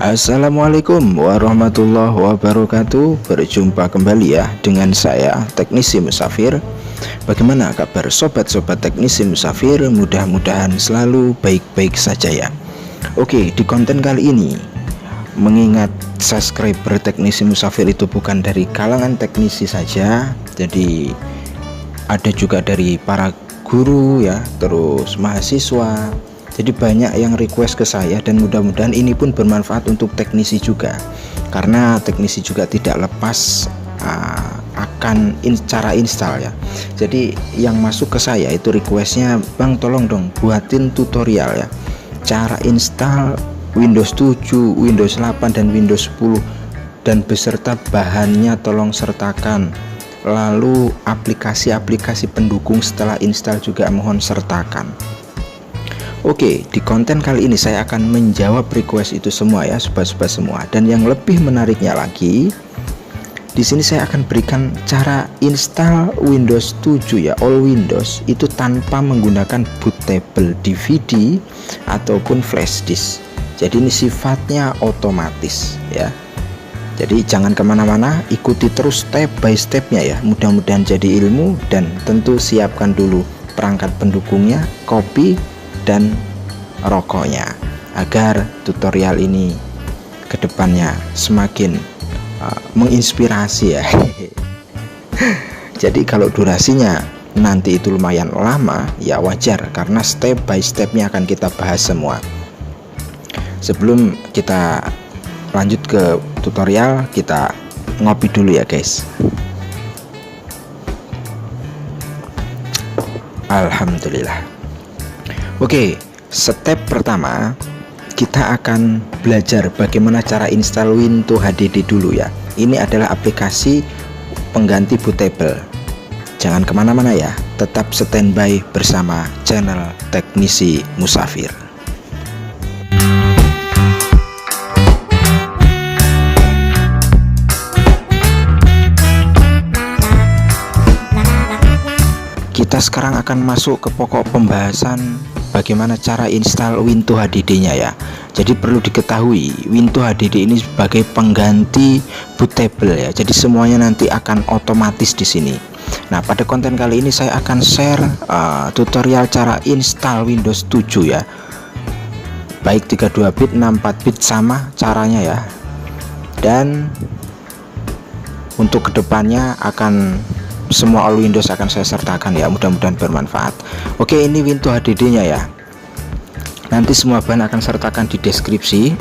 Assalamualaikum warahmatullahi wabarakatuh. Berjumpa kembali ya dengan saya Teknisi Musafir. Bagaimana kabar sobat-sobat Teknisi Musafir? Mudah-mudahan selalu baik-baik saja ya. Oke, di konten kali ini, mengingat subscriber Teknisi Musafir itu bukan dari kalangan teknisi saja, jadi ada juga dari para guru ya, terus mahasiswa. Jadi banyak yang request ke saya, dan mudah-mudahan ini pun bermanfaat untuk teknisi juga, karena teknisi juga tidak lepas akan cara install ya. Jadi yang masuk ke saya itu requestnya, Bang tolong dong buatin tutorial ya, cara install Windows 7, Windows 8 dan Windows 10, dan beserta bahannya tolong sertakan. Lalu aplikasi-aplikasi pendukung setelah install juga mohon sertakan. Oke, di konten kali ini saya akan menjawab request itu semua ya, sobat-sobat semua. Dan yang lebih menariknya lagi, di sini saya akan berikan cara install Windows 7 ya, all Windows itu tanpa menggunakan bootable DVD ataupun flash disk. Jadi ini sifatnya otomatis ya. Jadi jangan kemana-mana, ikuti terus step by stepnya ya. Mudah-mudahan jadi ilmu, dan tentu siapkan dulu perangkat pendukungnya, kopi dan rokoknya, agar tutorial ini kedepannya semakin menginspirasi ya. Jadi kalau durasinya nanti itu lumayan lama ya wajar, karena step by stepnya akan kita bahas semua. Sebelum kita lanjut ke tutorial, kita ngopi dulu ya guys. Alhamdulillah. Oke, step pertama kita akan belajar bagaimana cara install Windows HDD dulu ya. Ini adalah aplikasi pengganti bootable. Jangan kemana-mana ya, tetap standby bersama channel Teknisi Musafir. Kita sekarang akan masuk ke pokok pembahasan bagaimana cara install Windows HDD-nya ya. Jadi perlu diketahui, Windows HDD ini sebagai pengganti bootable ya. Jadi semuanya nanti akan otomatis di sini. Nah, pada konten kali ini saya akan share tutorial cara install Windows 7 ya. Baik 32 bit, 64 bit sama caranya ya. Dan untuk kedepannya akan semua all Windows akan saya sertakan ya, mudah-mudahan bermanfaat. Oke, ini Windows HDD-nya ya. Nanti semua bahan akan sertakan di deskripsi.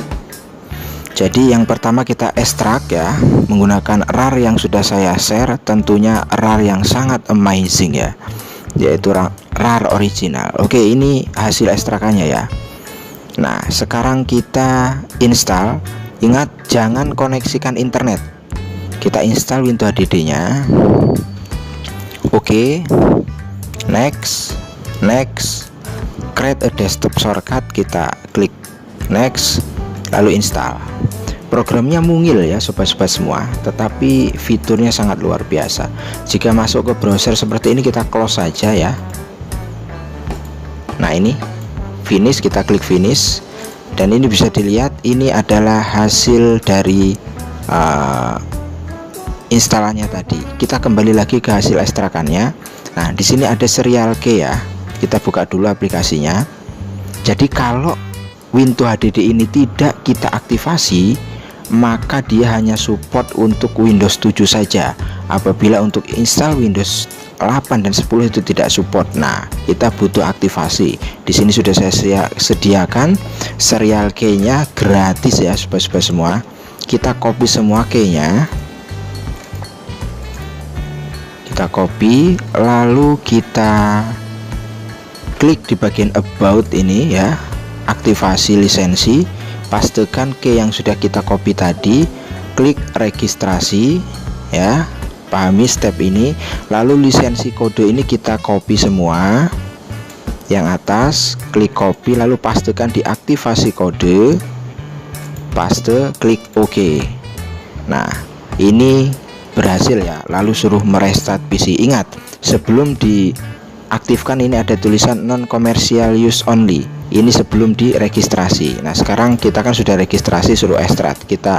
Jadi yang pertama kita ekstrak ya, menggunakan RAR yang sudah saya share, tentunya RAR yang sangat amazing ya, yaitu RAR original. Oke, ini hasil ekstrakannya ya. Nah, sekarang kita install. Ingat, jangan koneksikan internet. Kita install Windows HDD-nya. Oke, next, create a desktop shortcut, kita klik next, lalu install. Programnya mungil ya sobat-sobat semua, tetapi fiturnya sangat luar biasa. Jika masuk ke browser seperti ini, kita close saja ya. Nah, ini finish, kita klik finish, dan ini bisa dilihat ini adalah hasil dari instalannya tadi. Kita kembali lagi ke hasil ekstrakannya. Nah, di sini ada serial key ya. Kita buka dulu aplikasinya. Jadi kalau Windows HDD ini tidak kita aktifasi, maka dia hanya support untuk Windows 7 saja. Apabila untuk install Windows 8 dan 10 itu tidak support. Nah, kita butuh aktivasi. Di sini sudah saya sediakan serial key-nya gratis ya sobat-sobat semua. Kita copy semua key-nya. Kita copy, lalu kita klik di bagian about ini ya, aktivasi lisensi, pastekan key yang sudah kita copy tadi, klik registrasi ya, pahami step ini, lalu lisensi kode ini kita copy semua yang atas, klik copy, lalu pastekan di aktivasi kode, paste, klik OK. Nah, ini berhasil ya, lalu suruh merestart PC. Ingat, sebelum diaktifkan ini ada tulisan non commercial use only. Ini sebelum diregistrasi. Nah sekarang kita kan sudah registrasi, suruh extract, kita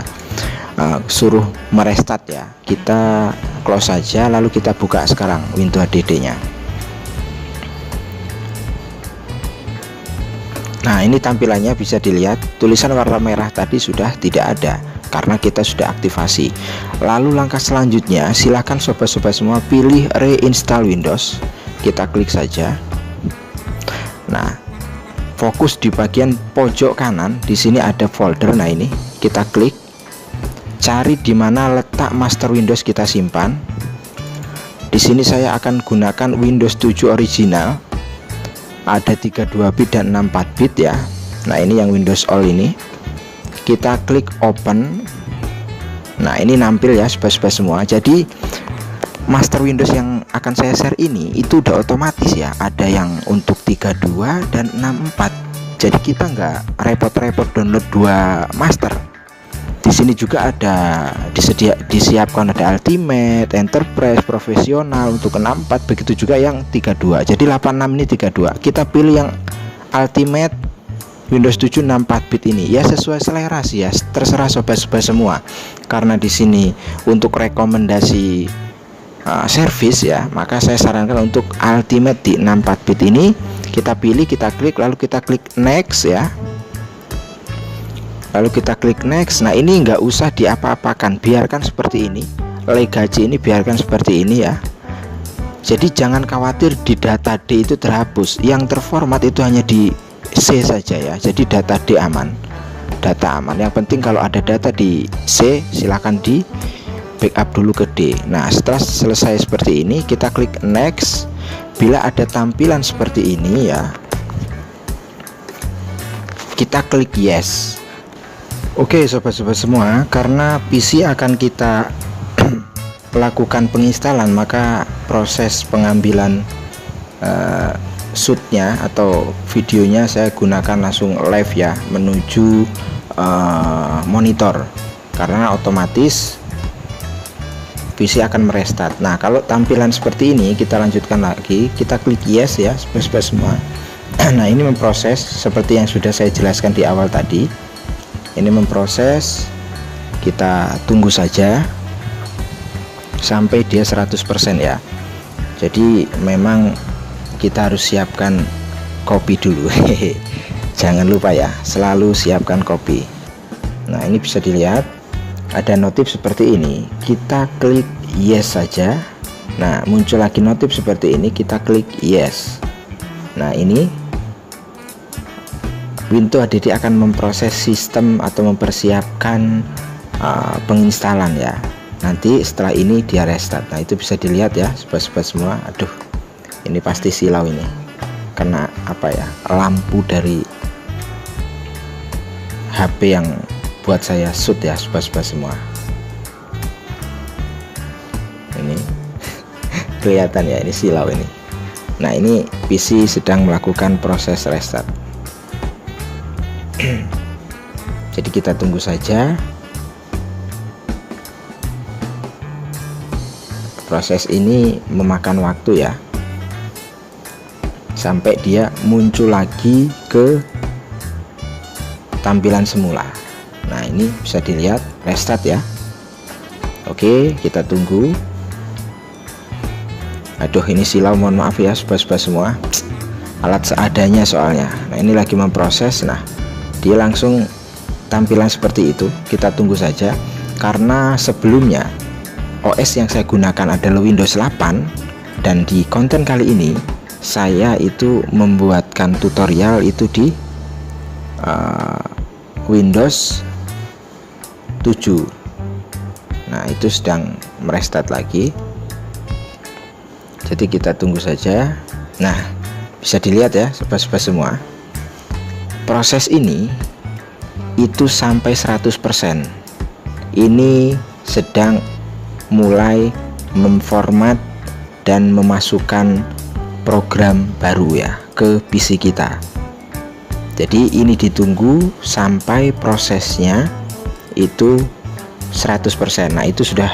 suruh merestart ya. Kita close saja, lalu kita buka sekarang Windows HDD nya. Nah ini tampilannya bisa dilihat, tulisan warna merah tadi sudah tidak ada karena kita sudah aktifasi. Lalu langkah selanjutnya, silahkan sobat-sobat semua pilih reinstall Windows. Kita klik saja. Nah fokus di bagian pojok kanan, di sini ada folder. Nah ini kita klik, cari di mana letak master Windows kita simpan. Di sini saya akan gunakan Windows 7 original, ada 32 bit dan 64 bit ya. Nah ini yang Windows All ini, kita klik open. Nah ini nampil ya sobat-sobat semua. Jadi master Windows yang akan saya share ini itu udah otomatis ya, ada yang untuk 32 dan 64. Jadi kita nggak repot-repot download dua master. Di sini juga ada disiapkan, ada Ultimate, Enterprise, Profesional untuk 64, begitu juga yang 32. Jadi 86 ini 32. Kita pilih yang Ultimate Windows 7 64 bit ini. Ya sesuai selera sih ya, terserah sobat-sobat semua. Karena di sini untuk rekomendasi service ya, maka saya sarankan untuk Ultimate di 64 bit ini. Kita pilih, kita klik, lalu kita klik next ya. Lalu kita klik next. Nah ini nggak usah diapa-apakan, biarkan seperti ini. Legacy ini biarkan seperti ini ya. Jadi jangan khawatir di data D itu terhapus. Yang terformat itu hanya di C saja ya. Jadi data D aman, data aman. Yang penting kalau ada data di C, silahkan di backup dulu ke D. Nah setelah selesai seperti ini, kita klik next. Bila ada tampilan seperti ini ya, kita klik yes. Oke sobat-sobat semua, karena PC akan kita lakukan penginstalan, maka proses pengambilan shootnya atau videonya saya gunakan langsung live ya, menuju monitor, karena otomatis PC akan merestart. Nah kalau tampilan seperti ini, kita lanjutkan lagi, kita klik yes ya sobat-sobat semua. Nah ini memproses seperti yang sudah saya jelaskan di awal tadi. Ini memproses, kita tunggu saja sampai dia 100% ya. Jadi memang kita harus siapkan kopi dulu. Jangan lupa ya, selalu siapkan kopi. Nah ini bisa dilihat ada notif seperti ini, kita klik yes saja. Nah muncul lagi notif seperti ini, kita klik yes. Nah ini Windows HDD akan memproses sistem atau mempersiapkan penginstalan ya. Nanti setelah ini dia restart. Nah itu bisa dilihat ya sobat-sobat semua. Aduh ini pasti silau ini, kena apa ya, lampu dari HP yang buat saya shoot ya sobat-sobat semua. Ini kelihatan ya, ini silau ini. Nah ini PC sedang melakukan proses restart. Jadi kita tunggu saja. Proses ini memakan waktu ya, sampai dia muncul lagi ke tampilan semula. Nah ini bisa dilihat restart ya. Oke kita tunggu. Aduh ini silau, mohon maaf ya sobat-sobat semua, alat seadanya soalnya. Nah ini lagi memproses. Nah dia langsung tampilan seperti itu. Kita tunggu saja, karena sebelumnya OS yang saya gunakan adalah Windows 8, dan di konten kali ini saya itu membuatkan tutorial itu di Windows 7. Nah itu sedang merestart lagi, jadi kita tunggu saja. Nah bisa dilihat ya sobat-sobat semua, proses ini itu sampai 100%. Ini sedang mulai memformat dan memasukkan program baru ya ke PC kita. Jadi ini ditunggu sampai prosesnya itu 100%. Nah itu sudah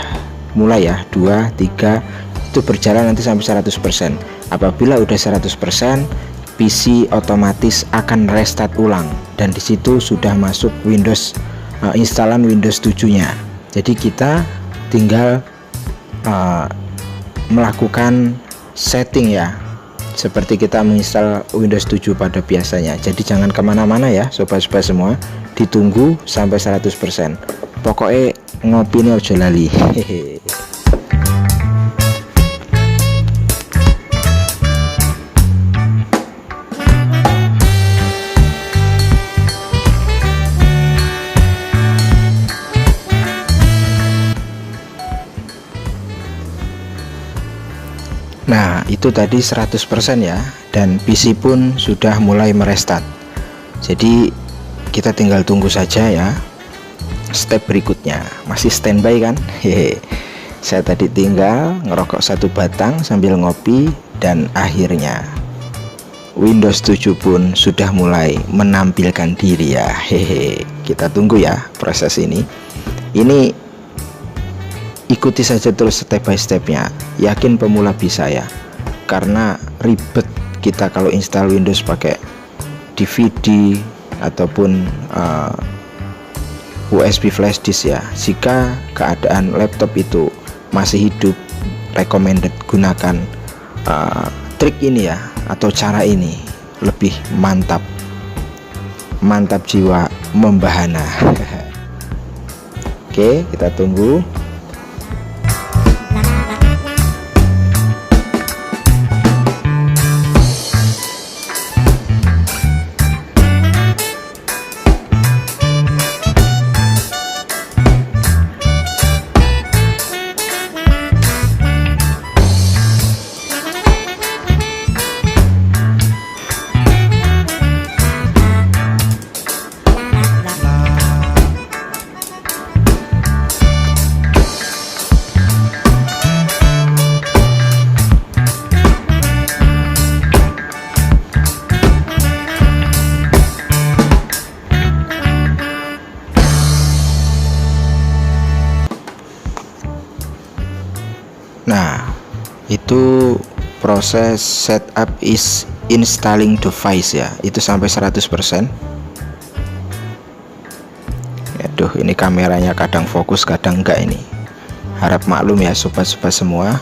mulai ya, 2, 3 itu berjalan nanti sampai 100%. Apabila udah 100%, PC otomatis akan restart ulang, dan disitu sudah masuk Windows, instalan Windows 7-nya. Jadi kita tinggal melakukan setting ya, seperti kita menginstal Windows 7 pada biasanya. Jadi jangan kemana-mana ya sobat-sobat semua, ditunggu sampai 100%. Pokoknya ngopi nih ojo lali. Hehehe. Nah, itu tadi 100% ya, dan PC pun sudah mulai merestart. Jadi kita tinggal tunggu saja ya step berikutnya. Masih standby kan? Hehe. Saya tadi tinggal ngerokok satu batang sambil ngopi, dan akhirnya Windows 7 pun sudah mulai menampilkan diri ya. Hehe. Kita tunggu ya proses ini. Ini ikuti saja terus step by stepnya, yakin pemula bisa ya, karena ribet kita kalau install Windows pakai DVD ataupun USB flash disk ya. Jika keadaan laptop itu masih hidup, recommended gunakan trik ini ya, atau cara ini, lebih mantap jiwa membahana. Oke, kita tunggu. Nah, itu proses setup is installing device ya, itu sampai 100%. Aduh, ini kameranya kadang fokus kadang enggak ini. Harap maklum ya sobat-sobat semua,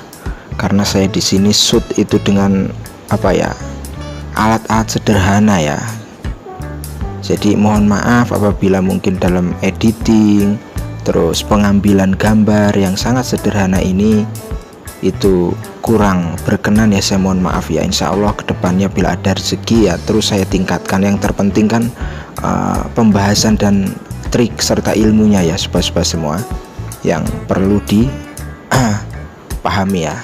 karena saya di sini shoot itu dengan apa ya, alat-alat sederhana ya. Jadi mohon maaf apabila mungkin dalam editing, terus pengambilan gambar yang sangat sederhana ini itu kurang berkenan ya, saya mohon maaf ya. Insya Allah kedepannya bila ada rezeki ya terus saya tingkatkan. Yang terpenting kan pembahasan dan trik serta ilmunya ya sobat-sobat semua yang perlu dipahami ya.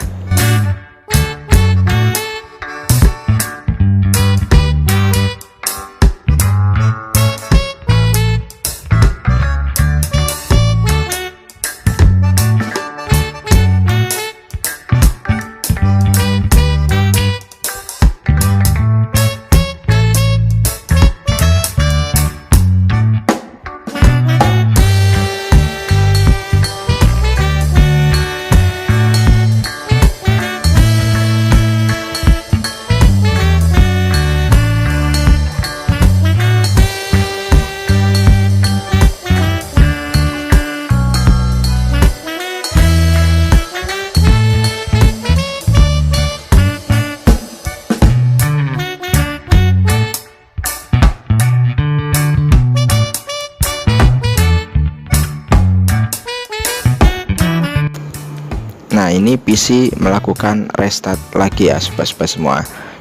Nah, ini PC melakukan restart lagi ya sobat-sobat semua.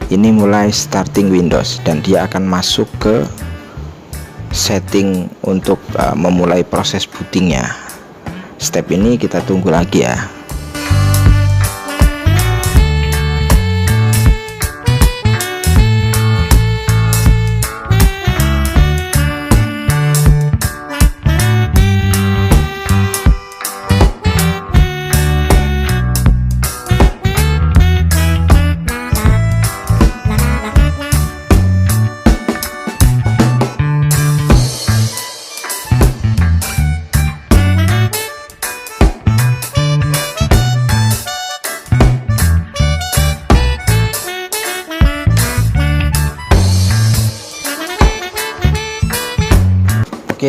Ini mulai starting Windows dan dia akan masuk ke setting untuk memulai proses bootingnya. Step ini kita tunggu lagi ya.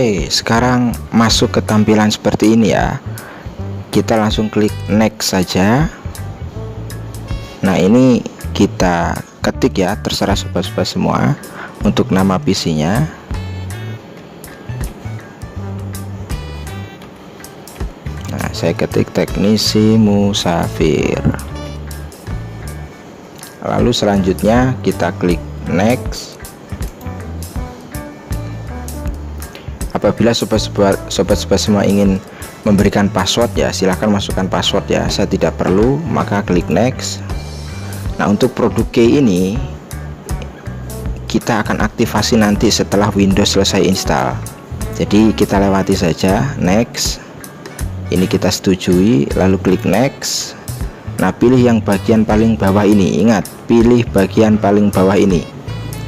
Oke, sekarang masuk ke tampilan seperti ini ya. Kita langsung klik next saja. Nah, ini kita ketik ya, terserah sobat-sobat semua untuk nama PC-nya. Nah, saya ketik Teknisi Musafir. Lalu selanjutnya kita klik next. Apabila sobat-sobat semua ingin memberikan password ya, silahkan masukkan password ya. Saya tidak perlu, maka klik next. Nah, untuk produk key ini kita akan aktifasi nanti setelah Windows selesai install. Jadi kita lewati saja next. Ini kita setujui, lalu klik next. Nah, pilih yang bagian paling bawah ini. Ingat, pilih bagian paling bawah ini.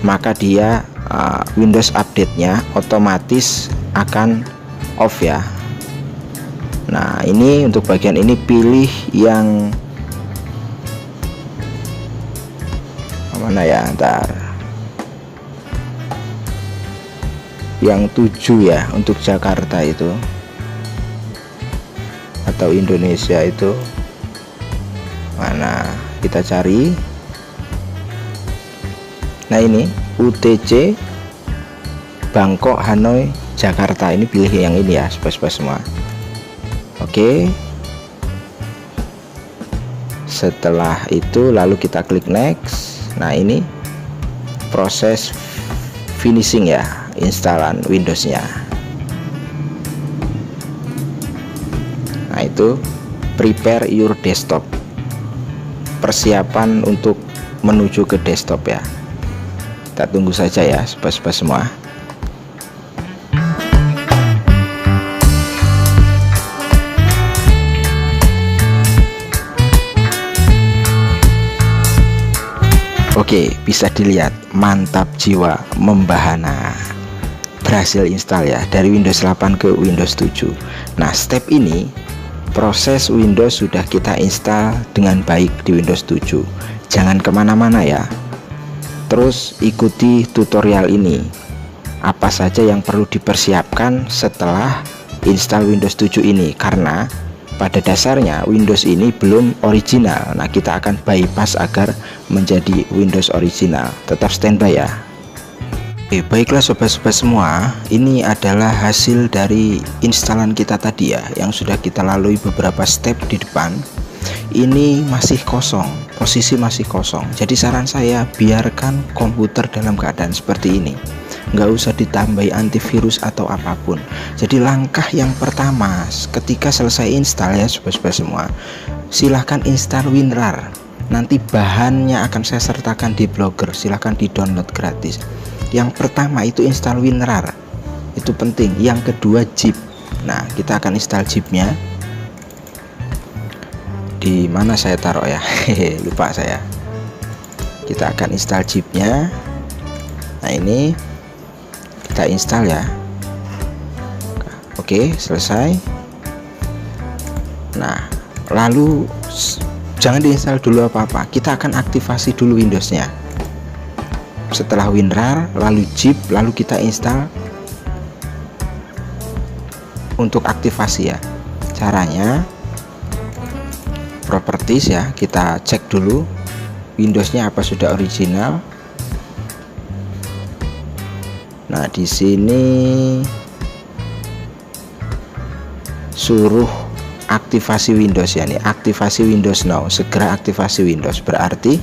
Maka dia Windows update-nya otomatis akan off ya. Nah, ini untuk bagian ini pilih yang mana ya, ntar yang 7 ya, untuk Jakarta itu atau Indonesia itu mana, kita cari. Nah, ini UTC Bangkok Hanoi Jakarta, ini pilih yang ini ya sobat-sobat semua. Oke, setelah itu lalu kita klik next. Nah, ini proses finishing ya, instalan Windows-nya. Nah, itu prepare your desktop, persiapan untuk menuju ke desktop ya. Kita tunggu saja ya sobat-sobat semua. Oke, bisa dilihat, mantap jiwa, membahana, berhasil install ya, dari Windows 8 ke Windows 7. Nah, step ini proses Windows sudah kita install dengan baik di Windows 7. Jangan kemana-mana ya, terus ikuti tutorial ini. Apa saja yang perlu dipersiapkan setelah install Windows 7 ini, karena pada dasarnya Windows ini belum original. Nah, kita akan bypass agar menjadi Windows original. Tetap standby ya. Oke, baiklah sobat-sobat semua, ini adalah hasil dari instalan kita tadi ya, yang sudah kita lalui beberapa step di depan. Ini masih kosong, posisi masih kosong. Jadi saran saya, biarkan komputer dalam keadaan seperti ini, nggak usah ditambahi antivirus atau apapun. Jadi langkah yang pertama ketika selesai install ya sobat-sobat semua, silahkan install WinRAR. Nanti bahannya akan saya sertakan di Blogger, silahkan di download gratis. Yang pertama itu install WinRAR, itu penting. Yang kedua zip. Nah, kita akan install zipnya. Di mana saya taruh ya? Lupa saya. Kita akan install zipnya. Nah, ini kita install ya. Oke, selesai. Nah, lalu jangan diinstal dulu apa-apa, kita akan aktivasi dulu Windows-nya. Setelah WinRAR, lalu zip, lalu kita install untuk aktivasi ya. Caranya properties ya, kita cek dulu Windows-nya apa sudah original. Nah, di sini suruh aktivasi Windows ya, nih aktivasi Windows now, segera aktivasi Windows, berarti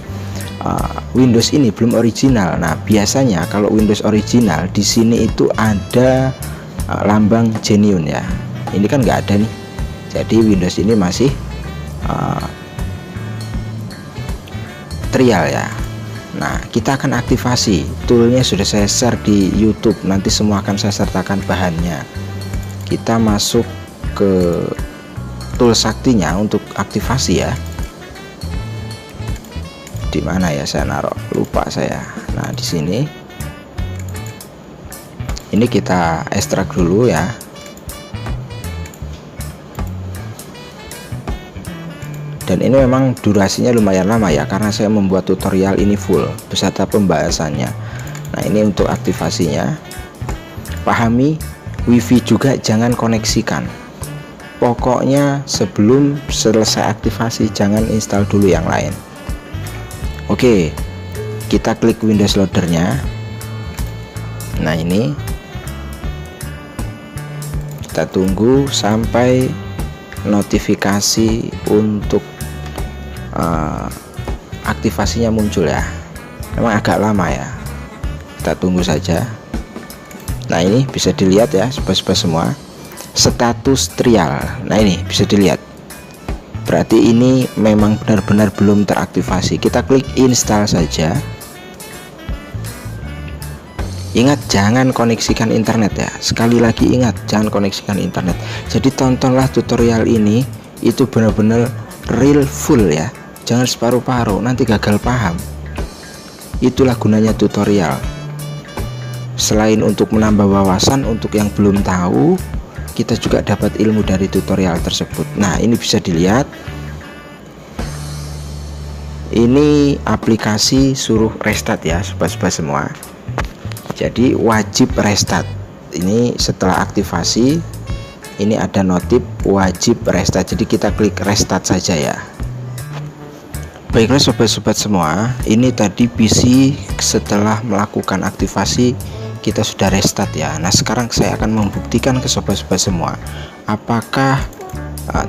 Windows ini belum original. Nah, biasanya kalau Windows original di sini itu ada lambang genuine ya, ini kan nggak ada nih, jadi Windows ini masih trial ya. Nah, kita akan aktivasi, toolnya sudah saya share di YouTube, nanti semua akan saya sertakan bahannya. Kita masuk ke tool saktinya untuk aktivasi ya. Di mana ya saya naruh, lupa saya. Nah, di sini ini kita ekstrak dulu ya. Dan ini memang durasinya lumayan lama ya, karena saya membuat tutorial ini full beserta pembahasannya. Nah, ini untuk aktivasinya. Pahami WiFi juga jangan koneksikan. Pokoknya sebelum selesai aktivasi jangan install dulu yang lain. Oke, kita klik Windows loadernya. Nah, ini kita tunggu sampai notifikasi untuk aktivasinya muncul ya. Memang agak lama ya, kita tunggu saja. Nah, ini bisa dilihat ya sobat-sobat semua, status trial. Nah, ini bisa dilihat, berarti ini memang benar-benar belum teraktivasi. Kita klik install saja. Ingat, jangan koneksikan internet ya. Sekali lagi ingat, jangan koneksikan internet. Jadi tontonlah tutorial ini, itu benar-benar real full ya, jangan separuh-paruh, nanti gagal paham. Itulah gunanya tutorial. Selain untuk menambah wawasan untuk yang belum tahu, kita juga dapat ilmu dari tutorial tersebut. Nah, ini bisa dilihat, ini aplikasi suruh restart ya sobat-sobat semua. Jadi wajib restart. Ini setelah aktivasi, ini ada notif wajib restart. Jadi kita klik restart saja ya. Baiklah sobat-sobat semua, ini tadi PC setelah melakukan aktivasi kita sudah restart ya. Nah, sekarang saya akan membuktikan ke sobat-sobat semua apakah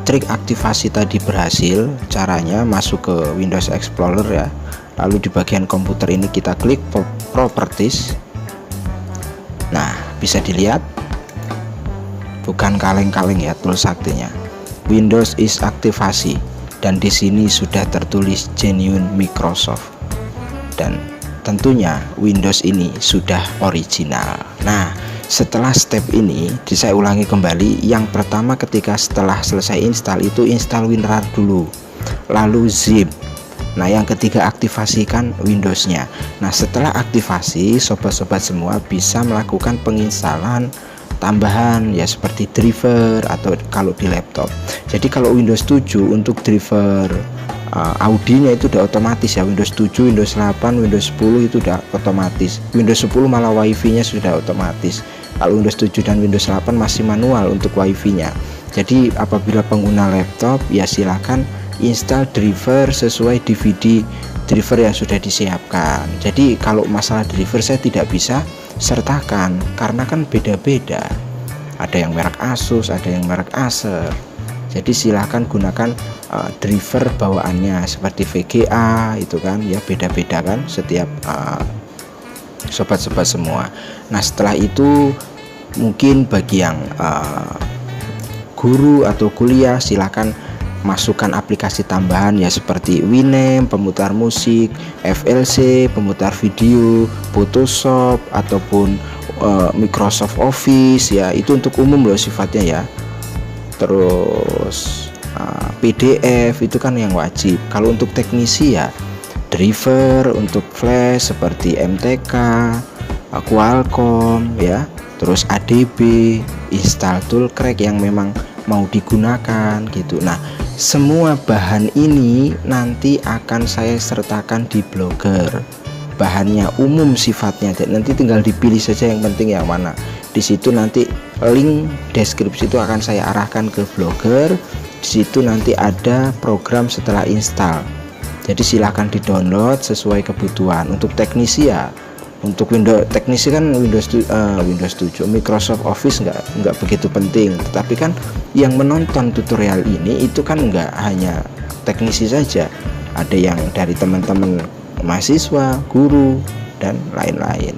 trik aktivasi tadi berhasil. Caranya masuk ke Windows Explorer ya, lalu di bagian komputer ini kita klik Properties. Nah, bisa dilihat, bukan kaleng-kaleng ya tools saktinya, Windows is aktivasi, dan di sini sudah tertulis Genuine Microsoft, dan tentunya Windows ini sudah original. Nah, setelah step ini saya ulangi kembali. Yang pertama, ketika setelah selesai install itu install WinRAR dulu, lalu zip. Nah, yang ketiga aktivasikan Windowsnya. Nah, setelah aktivasi sobat-sobat semua bisa melakukan penginstalan tambahan ya, seperti driver atau kalau di laptop. Jadi kalau Windows 7 untuk driver Audinya itu udah otomatis ya, Windows 7, Windows 8, Windows 10 itu udah otomatis. Windows 10 malah WiFi nya sudah otomatis. Kalau Windows 7 dan Windows 8 masih manual untuk WiFi nya. Jadi apabila pengguna laptop ya silakan install driver sesuai DVD driver yang sudah disiapkan. Jadi kalau masalah driver saya tidak bisa sertakan karena kan beda-beda. Ada yang merek Asus, ada yang merek Acer. Jadi silahkan gunakan driver bawaannya seperti VGA itu kan ya, beda-beda kan setiap sobat-sobat semua. Nah, setelah itu mungkin bagi yang guru atau kuliah silahkan masukkan aplikasi tambahan ya, seperti Winamp pemutar musik, FLC pemutar video, Photoshop ataupun Microsoft Office ya, itu untuk umum loh sifatnya ya. Terus PDF itu kan yang wajib. Kalau untuk teknisi ya driver untuk flash seperti MTK, Qualcomm ya, terus ADB, install toolcrack yang memang mau digunakan gitu. Nah, semua bahan ini nanti akan saya sertakan di Blogger. Bahannya umum sifatnya, nanti tinggal dipilih saja yang penting yang mana. Di situ nanti link deskripsi itu akan saya arahkan ke Blogger. Di situ nanti ada program setelah install. Jadi silahkan di-download sesuai kebutuhan. Untuk teknisi ya, untuk Windows teknisi kan Windows 7, Microsoft Office nggak begitu penting. Tetapi kan yang menonton tutorial ini itu kan nggak hanya teknisi saja, ada yang dari teman-teman mahasiswa, guru, dan lain-lain.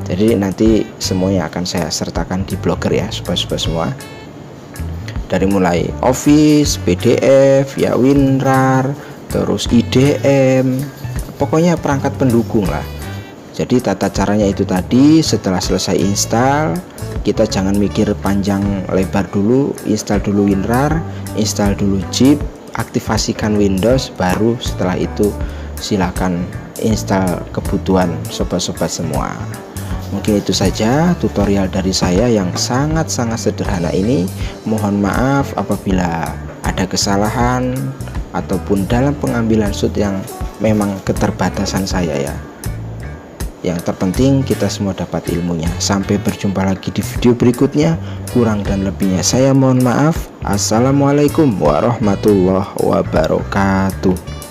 Jadi nanti semuanya akan saya sertakan di Blogger ya sobat-sobat semua. Dari mulai Office, PDF, ya WinRAR, terus IDM, pokoknya perangkat pendukung lah. Jadi tata caranya itu tadi. Setelah selesai install, kita jangan mikir panjang lebar dulu, install dulu WinRAR, install dulu zip, aktivasikan Windows, baru setelah itu silakan install kebutuhan sobat-sobat semua. Mungkin itu saja tutorial dari saya yang sangat-sangat sederhana ini. Mohon maaf apabila ada kesalahan ataupun dalam pengambilan shoot yang memang keterbatasan saya ya. Yang terpenting kita semua dapat ilmunya. Sampai berjumpa lagi di video berikutnya. Kurang dan lebihnya saya mohon maaf. Assalamualaikum warahmatullahi wabarakatuh.